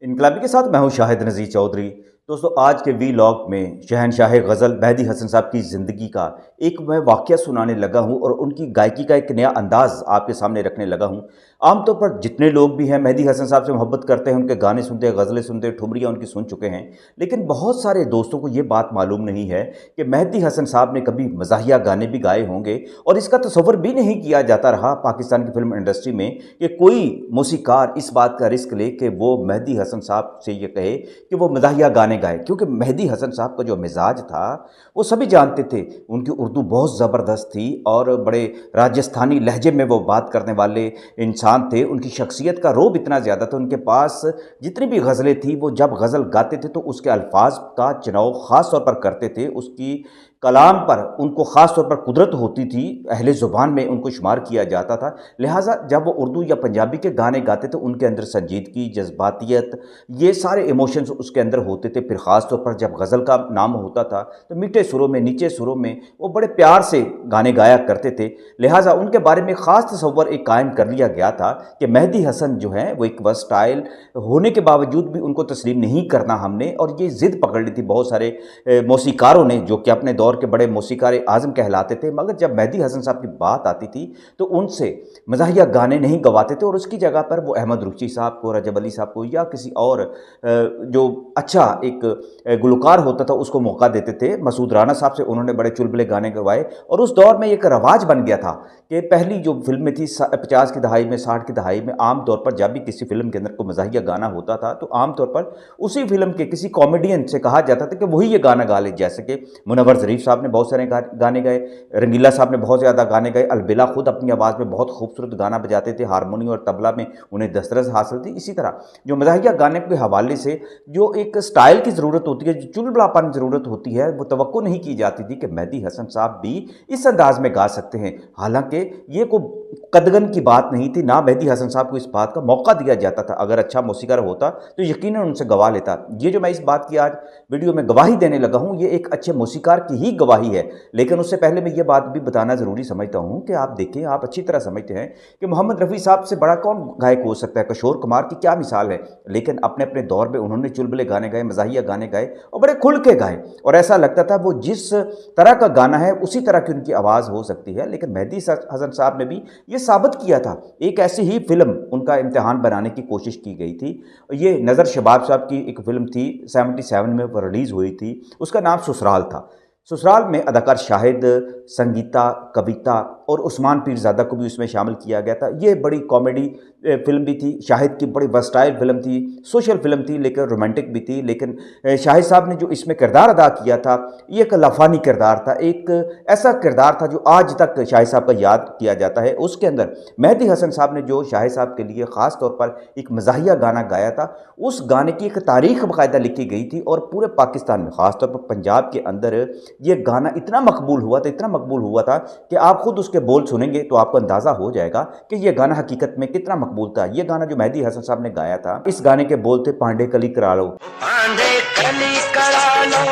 इनकलाबी के साथ मैं हूं शाहिद नज़ीर चौधरी। दोस्तों, आज के वीलॉग में शहनशाह गज़ल मेहदी हसन साहब की ज़िंदगी का एक मैं वाक़या सुनाने लगा हूं और उनकी गायकी का एक नया अंदाज़ आपके सामने रखने लगा हूं। आमतौर पर जितने लोग भी हैं मेहदी हसन साहब से मोहब्बत करते हैं, उनके गाने सुनते हैं, गज़लें सुनते हैं, ठुमरियाँ उनकी सुन चुके हैं। लेकिन बहुत सारे दोस्तों को ये बात मालूम नहीं है कि मेहदी हसन साहब ने कभी मज़ाहिया गाने भी गाए होंगे और इसका तसव्वुर भी नहीं किया जाता रहा पाकिस्तान की फ़िल्म इंडस्ट्री में कि कोई मौसीक़ार इस बात का रिस्क ले कि वो मेहदी हसन साहब से ये कहे कि वो मज़ाहिया गाने गाए, क्योंकि मेहदी हसन साहब का जो मिजाज था वो सभी जानते थे। उनकी उर्दू बहुत ज़बरदस्त थी और बड़े राजस्थानी लहजे में वो बात करने वाले इंसान थे। उनकी शख्सियत का रोब इतना ज़्यादा था, उनके पास जितनी भी गज़लें थी वो जब गज़ल गाते थे तो उसके अल्फाज का चुनाव ख़ास तौर पर करते थे। उसकी कलाम पर उनको ख़ास तौर पर कुदरत होती थी, अहले ज़ुबान में उनको शुमार किया जाता था। लिहाजा जब वो उर्दू या पंजाबी के गाने गाते थे उनके अंदर संजीदगी, जज्बातियत, ये सारे इमोशंस उसके अंदर होते थे। फिर ख़ास तौर पर जब गज़ल का नाम होता था तो मीठे सुरों में, नीचे सुरों में वो बड़े प्यार से गाने गाया करते थे। लिहाजा उनके बारे में ख़ास तसव्वुर एक कायम कर लिया गया था कि मेहदी हसन जो हैं वो एक वर्सटाइल होने के बावजूद भी उनको तस्लीम नहीं करना हमने, और ये ज़िद पकड़ ली थी बहुत सारे मौसीक़ारों ने जो कि अपने दौर के बड़े मौसीक़ार आज़म कहलाते थे। मगर जब मेहदी हसन साहब की बात आती थी तो उनसे मज़ाहिया गाने नहीं गवाते थे और उसकी जगह पर वो अहमद रुची साहब को, रजब अली साहब को या किसी और जो अच्छा एक गुलकार होता था उसको मौका देते थे। मसूद राना साहब से उन्होंने बड़े चुलबुले गाने गवाए और उस दौर में एक रवाज बन गया था कि पहली जो फिल्में थी 50 की दहाई में, 60 की दहाई में, आमतौर पर जब भी किसी फिल्म के अंदर कोई मज़ाहिया गाना होता था तो आमतौर पर उसी फिल्म के किसी कॉमेडियन से कहा जाता था कि वही ये गाना गा ले। जैसे कि मुनव्वर ज़रीफ़ साहब ने बहुत सारे गाने गाए, रंगीला साहब ने बहुत ज़्यादा गाने गाए, अलबिला खुद अपनी आवाज़ में बहुत खूबसूरत गाना बजाते थे, हारमोनी और तबला में उन्हें दस्तरस हासिल थी। इसी तरह जो मज़ाहिया गाने के हवाले से जो एक स्टाइल की ज़रूरत होती है, जो चुलबुलापन की ज़रूरत होती है, वो तवक्को नहीं की जाती थी कि मेहदी हसन साहब भी इस अंदाज़ में गा सकते हैं। हालांकि ये कोई कदगन की बात नहीं थी, ना मेहदी हसन साहब को इस बात का मौका दिया जाता था। अगर अच्छा मौसीक़ार होता तो यकीनन उनसे गवा लेता। ये जो मैं इस बात की आज वीडियो में गवाही देने लगा हूँ, ये एक अच्छे मौसीक़ार की ही गवाही है। लेकिन उससे पहले मैं ये बात भी बताना ज़रूरी समझता हूँ कि आप देखें, आप अच्छी तरह समझते हैं कि मोहम्मद रफ़ी साहब से बड़ा कौन गायक हो सकता है। किशोर कुमार की क्या मिसाल है, लेकिन अपने अपने दौर में उन्होंने चुलबुले गाने गाए, मज़ाहिया गाने गाए और बड़े खुल के गाए, और ऐसा लगता था वो जिस तरह का गाना है उसी तरह की उनकी आवाज़ हो सकती है। लेकिन मेहदी हसन साहब ने भी ये साबित किया था। एक ऐसी ही फिल्म उनका इम्तिहान बनाने की कोशिश की गई थी। ये नज़र शबाब साहब की एक फ़िल्म थी, 77 में वो रिलीज़ हुई थी। उसका नाम ससुराल था। ससुराल में अदाकार शाहिद, संगीता, कविता और उस्मान पीरज़ादा को भी उसमें शामिल किया गया था। ये बड़ी कॉमेडी फ़िल्म भी थी। शाहिद की बड़ी वर्सटाइल फ़िल्म थी, सोशल फ़िल्म थी, लेकिन रोमांटिक भी थी। लेकिन शाहिद साहब ने जो इसमें किरदार अदा किया था, ये एक लाफानी किरदार था, एक ऐसा किरदार था जो आज तक शाहिद साहब का याद किया जाता है। उसके अंदर मेहदी हसन साहब ने जो शाहिद साहब के लिए ख़ास तौर पर एक मज़ाहिया गाना गाया था, उस गाने की एक तारीख़ बाकायदा लिखी गई थी और पूरे पाकिस्तान में, ख़ास तौर पर पंजाब के अंदर ये गाना इतना मकबूल हुआ था, इतना मकबूल हुआ था कि आप खुद उसके बोल सुनेंगे तो आपको अंदाज़ा हो जाएगा कि ये गाना हकीकत में कितना मकबूल था। ये गाना जो मेहदी हसन साहब ने गाया था, इस गाने के बोल थे पांडे कली करा लो, पांडे कली करा लो,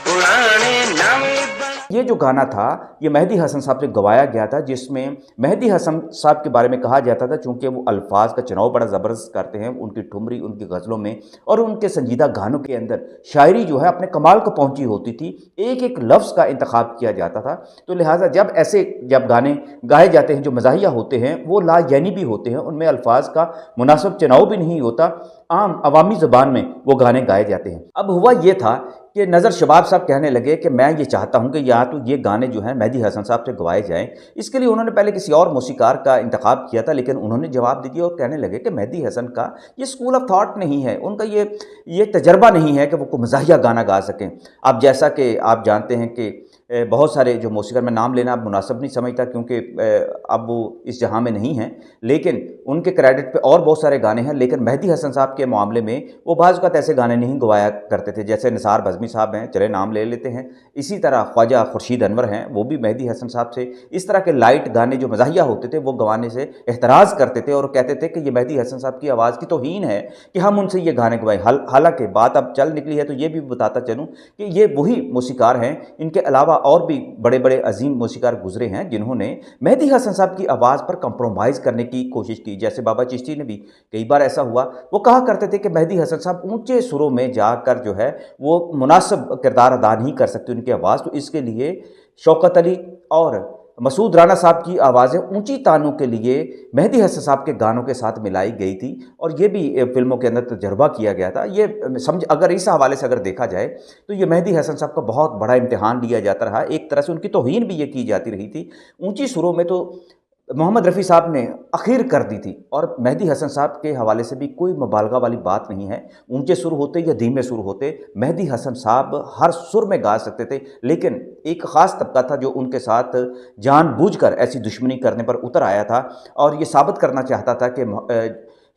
पुराने नामे। ये जो गाना था ये मेहदी हसन साहब से गवाया गया था, जिसमें मेहदी हसन साहब के बारे में कहा जाता था चूँकि वो अल्फाज का चुनाव बड़ा ज़बरदस्त करते हैं। उनकी ठुमरी, उनकी गज़लों में और उनके संजीदा गानों के अंदर शायरी जो है अपने कमाल को पहुँची होती थी। एक एक लफ्ज़ का इंतखाब किया जाता था। तो लिहाजा जब गाने गाए जाते हैं जो मज़ाहिया होते हैं वो लायानी भी होते हैं, उनमें अल्फाज का मुनासिब चुनाव भी नहीं होता, आम अवामी ज़ुबान में वो गाने गाए जाते हैं। अब हुआ ये था कि नज़र शबाब साहब कहने लगे कि मैं ये चाहता हूँ कि या तो ये गाने जो हैं मेहदी हसन साहब से गवाए जाएँ। इसके लिए उन्होंने पहले किसी और मौसीक़ार का इंतखाब किया था, लेकिन उन्होंने जवाब दे दिया और कहने लगे कि मेहदी हसन का ये स्कूल ऑफ थॉट नहीं है, उनका ये तजर्बा नहीं है कि वो कोई मज़ाहिया गाना गा सकें। अब जैसा कि आप जानते हैं कि बहुत सारे जो मौसीक़ार, मैं नाम लेना अब मुनासिब नहीं समझता क्योंकि अब वो इस जहाँ में नहीं हैं, लेकिन उनके क्रेडिट पे और बहुत सारे गाने हैं। लेकिन मेहदी हसन साहब के मामले में वो बाज़ औक़ात ऐसे गाने नहीं गवाया करते थे, जैसे निसार बज़मी साहब हैं, चले नाम ले लेते हैं। इसी तरह ख्वाजा खुर्शीद अनवर हैं, वो भी मेहदी हसन साहब से इस तरह के लाइट गाने जो मज़ाहिया होते थे वो गवाने से एतराज़ करते थे और कहते थे कि ये मेहदी हसन साहब की आवाज़ की तौहीन है कि हम उनसे ये गाने गवाएँ। हालांकि बात अब चल निकली है तो ये भी बताता चलूँ कि ये वही मौसीक़ार हैं, इनके अलावा और भी बड़े बड़े अजीम मौसीकार गुजरे हैं जिन्होंने मेहदी हसन साहब की आवाज़ पर कंप्रोमाइज़ करने की कोशिश की। जैसे बाबा चिश्ती ने भी कई बार ऐसा हुआ, वो कहा करते थे कि मेहदी हसन साहब ऊंचे सुरों में जाकर जो है वो मुनासिब किरदार अदा नहीं कर सकते उनकी आवाज़, तो इसके लिए शौकत अली और मसूद राना साहब की आवाज़ें ऊंची तानों के लिए मेहदी हसन साहब के गानों के साथ मिलाई गई थी और ये भी फिल्मों के अंदर तजर्बा किया गया था। ये समझ अगर इस हवाले से अगर देखा जाए तो ये मेहदी हसन साहब का बहुत बड़ा इम्तिहान लिया जाता रहा। एक तरह से उनकी तौहीन भी ये की जाती रही थी। ऊंची सुरों में तो मोहम्मद रफ़ी साहब ने अखीर कर दी थी और मेहदी हसन साहब के हवाले से भी कोई मुबालगा वाली बात नहीं है। ऊंचे सुर होते या धीमे सुर होते, मेहदी हसन साहब हर सुर में गा सकते थे, लेकिन एक ख़ास तबका था जो उनके साथ जानबूझकर ऐसी दुश्मनी करने पर उतर आया था और ये साबित करना चाहता था कि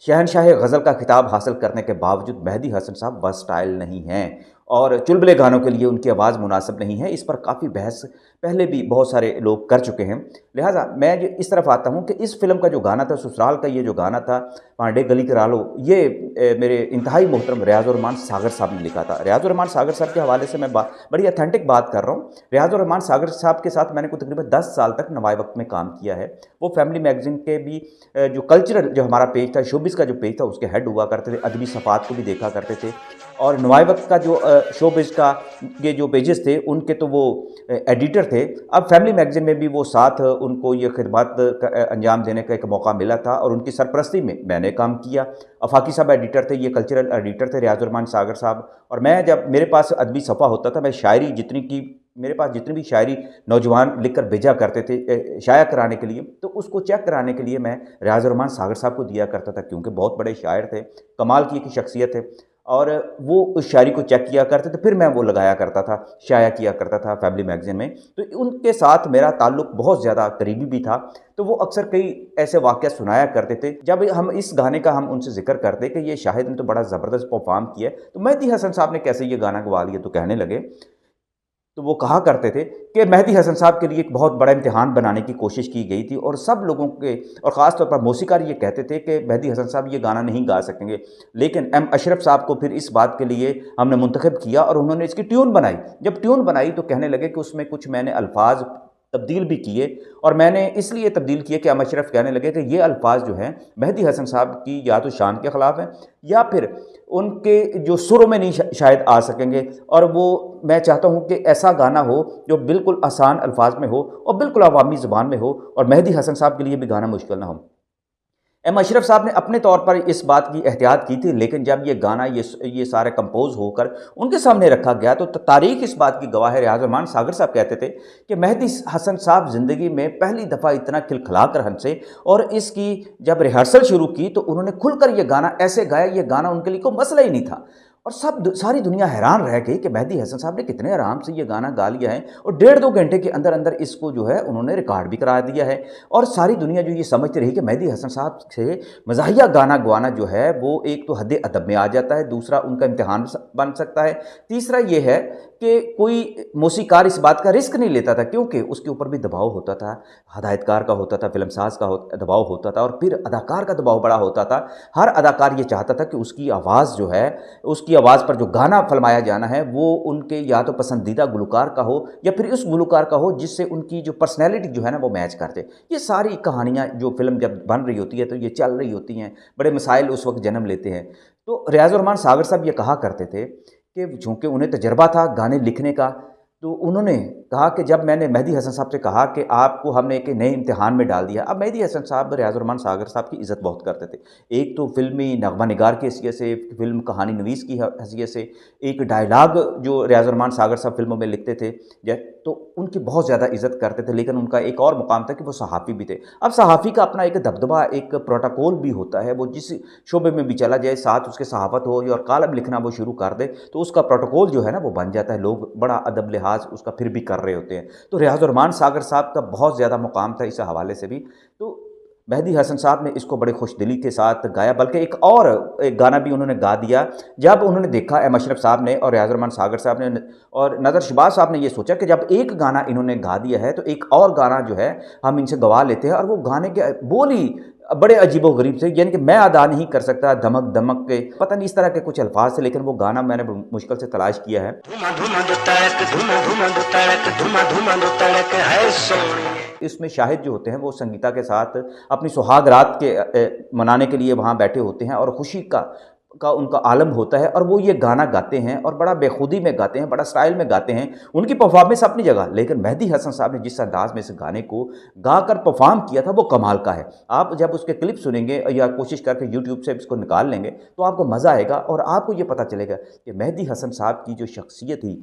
शहनशाह गज़ल का खिताब हासिल करने के बावजूद मेहदी हसन साहब वर्सटाइल नहीं हैं और चुलबुले गानों के लिए उनकी आवाज़ मुनासिब नहीं है। इस पर काफ़ी बहस पहले भी बहुत सारे लोग कर चुके हैं। लिहाजा मैं इस तरफ आता हूँ कि इस फिल्म का जो गाना था, ससुराल का ये जो गाना था, पांडे गली करा लो, ये मेरे इंतहाई मोहतरम रियाज़ुर-रहमान सागर साहब ने लिखा था। रियाज़ुर-रहमान सागर साहब के हवाले से मैं बड़ी ऑथेंटिक बात कर रहा हूँ। रियाज़ुर-रहमान सागर साहब के साथ मैंने तकरीबन 10 साल तक नवाए वक्त में काम किया है। वो फैमिली मैगज़ीन के भी जो कल्चरल जो हमारा पेज था, शोबिज़ का जो पेज था, उसके हेड हुआ करते थे। अदबी सफ़ात को भी देखा करते थे और नवाए वक्त का जो शोबिज़ का ये जो पेजेस थे उनके तो वो एडिटर थे। अब फैमिली मैगज़ीन में भी वो साथ उनको ये खिदमत अंजाम देने का एक मौका मिला था और उनकी सरपरस्ती में मैंने काम किया। अफाकी साहब एडिटर थे, ये कल्चरल एडिटर थे रियाज़ुर-रहमान सागर साहब। और मैं जब मेरे पास अदबी सफ़ा होता था, मैं शायरी जितनी की मेरे पास जितनी भी शायरी नौजवान लिख कर भेजा करते थे शाया कराने के लिए, तो उसको चेक कराने के लिए मैं रियाज़ुर-रहमान सागर साहब को दिया करता था, क्योंकि बहुत बड़े शायर थे, कमाल की एक शख्सियत है और वो उस शायरी को चेक किया करते थे, फिर मैं वो लगाया करता था, शाया किया करता था फैमिली मैगज़ीन में। तो उनके साथ मेरा ताल्लुक़ बहुत ज़्यादा करीबी भी था। तो वो अक्सर कई ऐसे वाक़या सुनाया करते थे। जब हम इस गाने का हम उनसे ज़िक्र करते कि ये शाहिद ने तो बड़ा ज़बरदस्त परफ़ॉर्म किया है, तो मेहदी हसन साहब ने कैसे ये गाना गवा लिया, तो कहने लगे, तो वो कहा करते थे कि मेहदी हसन साहब के लिए एक बहुत बड़ा इम्तिहान बनाने की कोशिश की गई थी और सब लोगों के और ख़ास तौर पर मौसीकार ये कहते थे कि मेहदी हसन साहब ये गाना नहीं गा सकेंगे। लेकिन एम अशरफ साहब को फिर इस बात के लिए हमने मुंतखब किया और उन्होंने इसकी ट्यून बनाई। जब ट्यून बनाई तो कहने लगे कि उसमें कुछ मैंने अल्फाज तब्दील भी किए और मैंने इसलिए तब्दील किए कि एम अशरफ कहने लगे कि ये अल्फाज जो हैं मेहदी हसन साहब की या तो शान के ख़िलाफ़ हैं या फिर उनके जो सुरों में नहीं शायद आ सकेंगे, और वो मैं चाहता हूँ कि ऐसा गाना हो जो बिल्कुल आसान अल्फाज में हो और बिल्कुल अवामी ज़ुबान में हो और मेहदी हसन साहब के लिए भी गाना मुश्किल ना हो। एम अशरफ साहब ने अपने तौर पर इस बात की एहतियात की थी, लेकिन जब ये गाना ये सारे कंपोज होकर उनके सामने रखा गया तो तारीख इस बात की गवाह है। रियाज़ुर-रहमान सागर साहब कहते थे कि मेहदी हसन साहब ज़िंदगी में पहली दफ़ा इतना खिलखिला कर हंसे और इसकी जब रिहर्सल शुरू की तो उन्होंने खुलकर ये गाना ऐसे गाया, ये गाना उनके लिए कोई मसला ही नहीं था और सारी दुनिया हैरान रह गई कि मेहदी हसन साहब ने कितने आराम से ये गाना गा लिया है और 1.5-2 घंटे के अंदर अंदर इसको जो है उन्होंने रिकॉर्ड भी करा दिया है। और सारी दुनिया जो ये समझती रही कि मेहदी हसन साहब से मज़ाहिया गाना गवाना जो है वो एक तो हद अदब में आ जाता है, दूसरा उनका इम्तिहान बन सकता है, तीसरा ये है कि कोई मौसीकार इस बात का रिस्क नहीं लेता था क्योंकि उसके ऊपर भी दबाव होता था, हदायतकार का होता था, फिल्मसाज का दबाव होता था और फिर अदाकार का दबाव बड़ा होता था। हर अदाकार ये चाहता था कि उसकी आवाज़ जो है, उसकी आवाज़ पर जो गाना फ़िल्माया जाना है वो उनके या तो पसंदीदा गुलकार का हो या फिर उस गुलकार का हो जिससे उनकी जो पर्सनैलिटी जो है ना वो मैच करते। ये सारी कहानियाँ जो फ़िल्म जब बन रही होती है तो ये चल रही होती हैं, बड़े मसाइल उस वक्त जन्म लेते हैं। तो रियाज़ुर-रहमान सागर साहब ये कहा करते थे कि चूँकि उन्हें तजर्बा था गाने लिखने का, तो उन्होंने कहा कि जब मैंने मेहदी हसन साहब से कहा कि आपको हमने एक नए इम्तिहान में डाल दिया। अब मेहदी हसन साहब रियाज़ुर-रहमान सागर साहब की इज़्ज़त बहुत करते थे। एक तो फ़िल्मी नग़मा निगार की हैसियत से, फ़िल्म कहानी नवीस की हैसियत से, एक डायलॉग जो रियाज़ुर-रहमान सागर साहब फ़िल्मों में लिखते थे तो उनकी बहुत ज़्यादा इज़्ज़त करते थे। लेकिन उनका एक और मुकाम था कि वो सहाफ़ी भी थे। अब सहाफ़ी का अपना एक दबदबा, एक प्रोटोकॉल भी होता है, वो जिस शोबे में भी चला जाए, साथ उसके सहाफ़त हो और कॉलम लिखना वो शुरू कर दे तो उसका प्रोटोकॉल जो है ना वो बन जाता है, लोग बड़ा अदब लिहाज उसका फिर भी कर रहे होते हैं। तो रियाज़ुर-रहमान सागर साहब का बहुत ज़्यादा मुकाम था इस हवाले से भी। तो मेहदी हसन साहब ने इसको बड़े खुशदिली के साथ गाया, बल्कि एक गाना भी उन्होंने गा दिया जब उन्होंने देखा, एम अशरफ साहब ने और रियाज़ुर-रहमान सागर साहब ने और नज़र शहबाज साहब ने ये सोचा कि जब एक गाना इन्होंने गा दिया है तो एक और गाना जो है हम इनसे गवा लेते हैं और वो गाने के बोल ही बड़े अजीबो-गरीब से, यानी कि मैं अदा नहीं कर सकता धमक धमक के, पता नहीं इस तरह के कुछ अल्फाज थे, लेकिन वो गाना मैंने मुश्किल से तलाश किया है। इसमें शाहिद जो होते हैं वो संगीता के साथ अपनी सुहाग रात के मनाने के लिए वहाँ बैठे होते हैं और खुशी का उनका आलम होता है और वो ये गाना गाते हैं और बड़ा बेखुदी में गाते हैं, बड़ा स्टाइल में गाते हैं। उनकी परफॉर्मेंस अपनी जगह, लेकिन मेहदी हसन साहब ने जिस अंदाज में इस गाने को गाकर परफॉर्म किया था वो कमाल का है। आप जब उसके क्लिप सुनेंगे या कोशिश करके यूट्यूब से इसको निकाल लेंगे तो आपको मज़ा आएगा और आपको ये पता चलेगा कि मेहदी हसन साहब की जो शख्सियत थी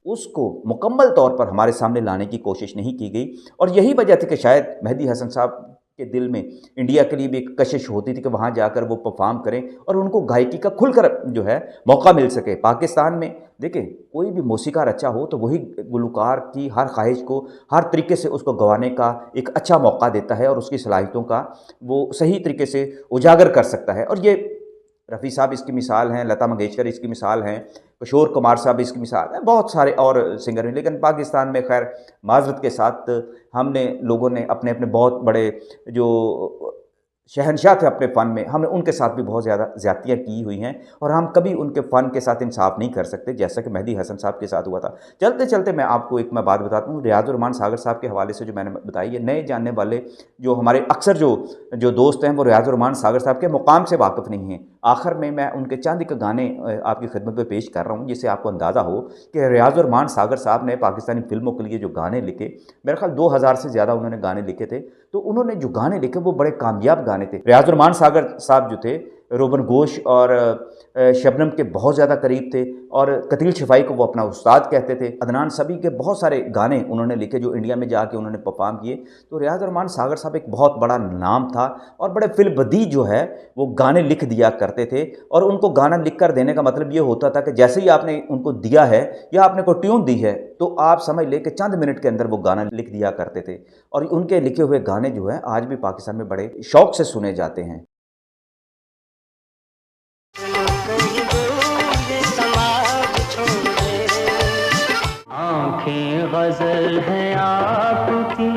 उसको मुकम्मल तौर पर हमारे सामने लाने की कोशिश नहीं की गई। और यही वजह थी कि शायद मेहदी हसन साहब के दिल में इंडिया के लिए भी एक कशिश होती थी कि वहाँ जाकर वो परफॉर्म करें और उनको गायकी का खुलकर जो है मौका मिल सके। पाकिस्तान में देखिए कोई भी मौसीकार अच्छा हो तो वही गुलकार की हर ख्वाहिश को हर तरीके से उसको गवाने का एक अच्छा मौका देता है और उसकी सलाहियतों का वो सही तरीके से उजागर कर सकता है। और ये रफ़ी साहब इसकी मिसाल हैं, लता मंगेशकर इसकी मिसाल हैं, किशोर कुमार साहब इसकी मिसाल हैं, बहुत सारे और सिंगर हैं। लेकिन पाकिस्तान में खैर माज़रत के साथ हमने लोगों ने अपने अपने बहुत बड़े जो शहंशाह थे अपने फ़न में, हमने उनके साथ भी बहुत ज़्यादा ज़्यादतियाँ की हुई हैं और हम कभी उनके फ़न के साथ इंसाफ़ नहीं कर सकते, जैसा कि मेहदी हसन साहब के साथ हुआ था। चलते चलते मैं आपको एक बात बताता हूँ, रियाज़ुर रहमान सागर साहब के हवाले से जो मैंने बताई है, नए जानने वाले जो हमारे अक्सर जो दोस्त हैं वो रियाज़ुर रहमान सागर साहब के मुकाम से वाकिफ़ नहीं हैं। आखिर में मैं उनके चंद एक गाने आपकी खिदमत में पेश कर रहा हूँ, जिससे आपको अंदाज़ा हो कि रियाज़ुर रहमान सागर साहब ने पाकिस्तानी फ़िल्मों के लिए जो गाने लिखे, मेरे ख्याल 2000 से ज़्यादा उन्होंने गाने लिखे थे। तो उन्होंने जो गाने लिखे वो बड़े कामयाब गाने थे। रियाज़ुर रहमान सागर साहब जो थे रोबन गोश और शबनम के बहुत ज़्यादा करीब थे और कतील शिफाई को वो अपना उस्ताद कहते थे। अदनान सभी के बहुत सारे गाने उन्होंने लिखे जो इंडिया में जाके उन्होंने परफॉर्म किए। तो रियाज़ुर रहमान सागर साहब एक बहुत बड़ा नाम था और बड़े फिल्मबदी जो है वो गाने लिख दिया करते थे। और उनको गाना लिख कर देने का मतलब ये होता था कि जैसे ही आपने उनको दिया है या आपने कोई ट्यून दी है तो आप समझ लें कि चंद मिनट के अंदर वो गाना लिख दिया करते थे। और उनके लिखे हुए गाने जो हैं आज भी पाकिस्तान में बड़े शौक से सुने जाते हैं। आँखें गज़ल है आपकी